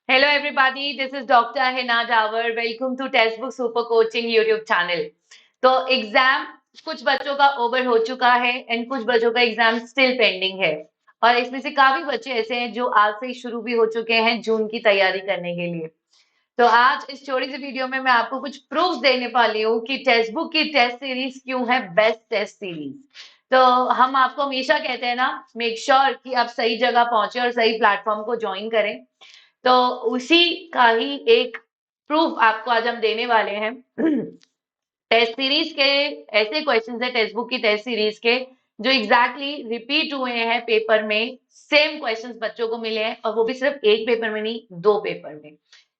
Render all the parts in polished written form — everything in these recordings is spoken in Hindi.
Hello everybody, this is Dr. Hina Dawar. Welcome to Textbook Super Coaching YouTube channel. तो एग्जाम कुछ बच्चों का ओवर हो चुका है एंड कुछ बच्चों का एग्जाम स्टिल पेंडिंग है और इसमें से काफी बच्चे ऐसे हैं जो आज से ही शुरू भी हो चुके हैं जून की तैयारी करने के लिए। तो आज इस छोटी सी वीडियो में मैं आपको कुछ प्रूफ देने वाली हूँ कि टेक्स्ट बुक की टेस्ट सीरीज क्यों है बेस्ट टेस्ट सीरीज। तो हम आपको हमेशा कहते हैं ना, मेक श्योर कि आप सही जगह पहुंचे और सही प्लेटफॉर्म को ज्वाइन करें। तो उसी का ही एक प्रूफ आपको आज हम देने वाले हैं। टेस्ट सीरीज के ऐसे क्वेश्चंस है टेक्स्ट बुक की टेस्ट सीरीज के जो एग्जैक्टली रिपीट हुए हैं पेपर में। सेम क्वेश्चंस बच्चों को मिले हैं और वो भी सिर्फ एक पेपर में नहीं, दो पेपर में।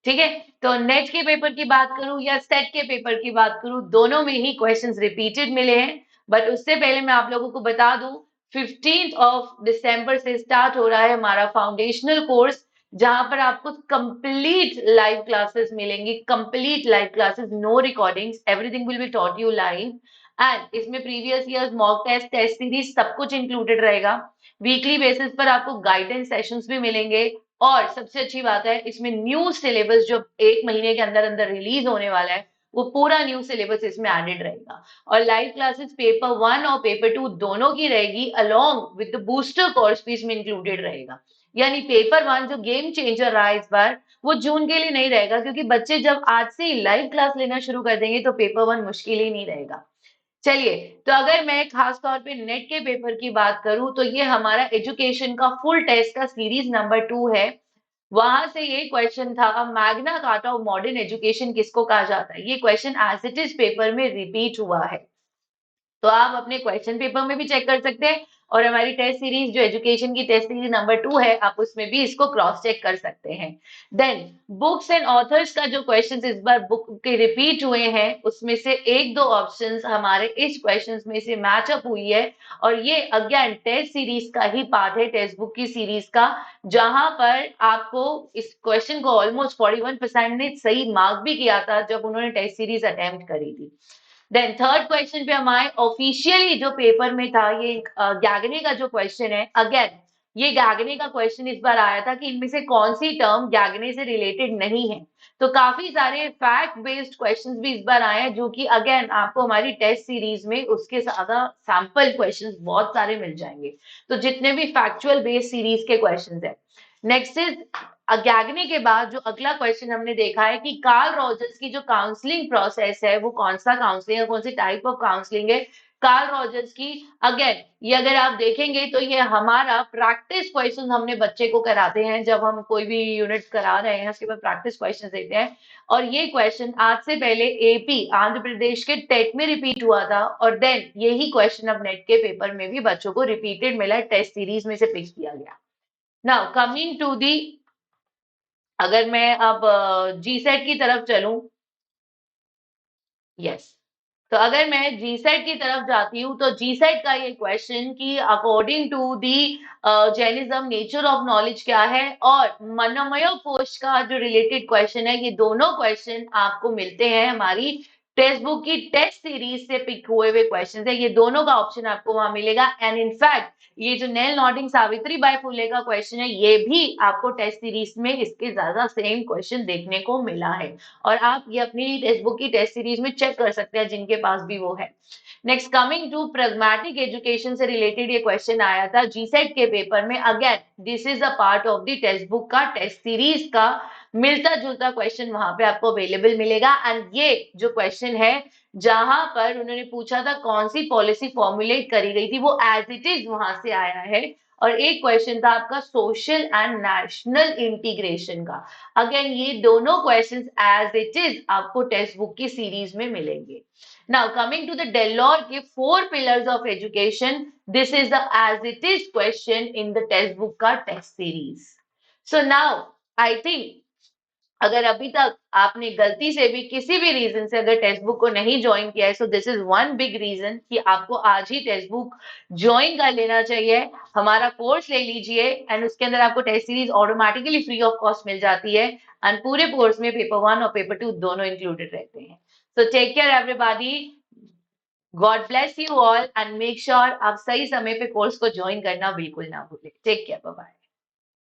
ठीक है, तो नेट के पेपर की बात करूं या सेट के पेपर की बात करूं, दोनों में ही क्वेश्चंस रिपीटेड मिले हैं। बट उससे पहले मैं आप लोगों को बता दूं, 15 दिसंबर से स्टार्ट हो रहा है हमारा फाउंडेशनल कोर्स, जहां पर आपको कंप्लीट लाइव क्लासेस मिलेंगी। Complete live classes, no recordings, everything will be taught you live. And इसमें previous years mock test, test series सब कुछ इंक्लूडेड रहेगा। वीकली बेसिस पर आपको गाइडेंस सेशंस भी मिलेंगे और सबसे अच्छी बात है, इसमें न्यू सिलेबस जो 1 महीने के अंदर अंदर रिलीज होने वाला है, वो पूरा न्यू सिलेबस इसमें एडेड रहेगा। और लाइव क्लासेस पेपर 1 और पेपर 2 दोनों की रहेगी, along with the booster course भी इसमें इंक्लूडेड रहेगा। यानी पेपर 1 जो गेम चेंजर रहा इस बार, वो जून के लिए नहीं रहेगा, क्योंकि बच्चे जब आज से ही लाइव क्लास लेना शुरू कर देंगे तो पेपर 1 मुश्किल ही नहीं रहेगा। चलिए, तो अगर मैं खास तौर पे नेट के पेपर की बात करूं तो ये हमारा एजुकेशन का फुल टेस्ट का सीरीज नंबर 2 है। वहां से ये क्वेश्चन था, Magna Carta of modern education किसको कहा जाता है। ये question as it is paper में रिपीट हुआ है, तो आप अपने क्वेश्चन पेपर में भी चेक कर सकते हैं और हमारी टेस्ट सीरीज जो एजुकेशन की टेस्ट सीरीज नंबर 2 है, आप उसमें भी इसको क्रॉस चेक कर सकते हैं। देन बुक्स एंड ऑथर्स का जो क्वेश्चंस इस बार बुक के रिपीट हुए हैं, उसमें से एक दो ऑप्शंस हमारे इस क्वेश्चंस में से मैच अप हुई है और ये अगेन टेस्ट सीरीज का ही पार्ट है, टेक्स्ट बुक की सीरीज का, जहां पर आपको इस क्वेश्चन को ऑलमोस्ट 41% ने सही मार्क भी किया था जब उन्होंने टेस्ट सीरीज अटेम्प्ट करी थी। देन थर्ड क्वेश्चन पे हमारे ऑफिशियली जो पेपर में था, ये गैगने का जो क्वेश्चन है, अगेन ये गैगने का क्वेश्चन इस बार आया था कि इनमें से कौन सी टर्म गैगने से रिलेटेड नहीं है। तो काफी सारे फैक्ट बेस्ड क्वेश्चंस भी इस बार आए हैं, जो कि अगेन आपको हमारी टेस्ट सीरीज में उसके ज्यादा सैंपल क्वेश्चंस बहुत सारे मिल जाएंगे। तो जितने भी फैक्चुअल बेस्ड सीरीज के क्वेश्चंस है। नेक्स्ट इज अगैगनी के बाद जो अगला क्वेश्चन हमने देखा है कि कार्ल रॉजर्स की जो काउंसलिंग प्रोसेस है, वो कौन सा काउंसलिंग है, कौन सी टाइप ऑफ काउंसलिंग है कार्ल रॉजर्स की। अगेन ये अगर आप देखेंगे तो ये हमारा प्रैक्टिस क्वेश्चन हमने बच्चे को कराते हैं जब हम कोई भी यूनिट करा रहे हैं, उसके बाद प्रैक्टिस क्वेश्चन देते हैं। और ये क्वेश्चन आज से पहले एपी आंध्र प्रदेश के टेट में रिपीट हुआ था और देन यही क्वेश्चन अब नेट के पेपर में भी बच्चों को रिपीटेड मिला, टेस्ट सीरीज में से पिक किया गया। नाउ कमिंग टू दी, अगर मैं अब जी सेट की तरफ चलूं, यस, तो अगर मैं जी सेट की तरफ जाती हूँ तो जी सेट का ये क्वेश्चन कि according to the Jainism nature of knowledge क्या है और मनोमय कोश का जो रिलेटेड क्वेश्चन है, ये दोनों क्वेश्चन आपको मिलते हैं हमारी टेक्स्ट बुक की टेस्ट सीरीज से पिक हुए क्वेश्चन है। ये दोनों का ऑप्शन आपको वहां मिलेगा एंड इनफैक्ट ये जो नेल नॉटिंग सावित्री बाई फुले का क्वेश्चन है, ये भी आपको टेस्ट सीरीज में इसके ज्यादा सेम क्वेश्चन देखने को मिला है और आप ये अपनी टेक्स्ट बुक की टेस्ट सीरीज में चेक कर सकते हैं जिनके पास भी वो है। Next coming to pragmatic education से रिलेटेड ये क्वेश्चन आया था जीसेट के पेपर में। Again this is a part of the text book का टेस्ट सीरीज का मिलता जुलता क्वेश्चन वहां पे आपको अवेलेबल मिलेगा। एंड ये जो क्वेश्चन है जहां पर उन्होंने पूछा था कौन सी पॉलिसी फॉर्मुलेट करी गई थी, वो एज इट इज वहां से आया है। और एक क्वेश्चन था आपका सोशल एंड नेशनल इंटीग्रेशन का। अगेन ये दोनों क्वेश्चंस एज इट इज आपको टेक्स्ट बुक की सीरीज में मिलेंगे। Now coming to the Delors के 4 pillars of education, this is the as it is question in the text book का text series. So now I think अगर अभी तक आपने गलती से भी किसी भी रीजन से अगर टेक्स्ट बुक को नहीं ज्वाइन किया है, so this is one big reason कि आपको आज ही टेक्स्ट बुक ज्वाइन कर लेना चाहिए। हमारा कोर्स ले लीजिए एंड उसके अंदर आपको test series automatically free of cost मिल जाती है एंड पूरे कोर्स में पेपर 1 और पेपर 2 दोनों इंक्लूडेड रहते हैं। So take care everybody, god bless you all and make sure आप सही समय पे कोर्स को ज्वाइन करना बिल्कुल ना भूलें। Take care, bye bye.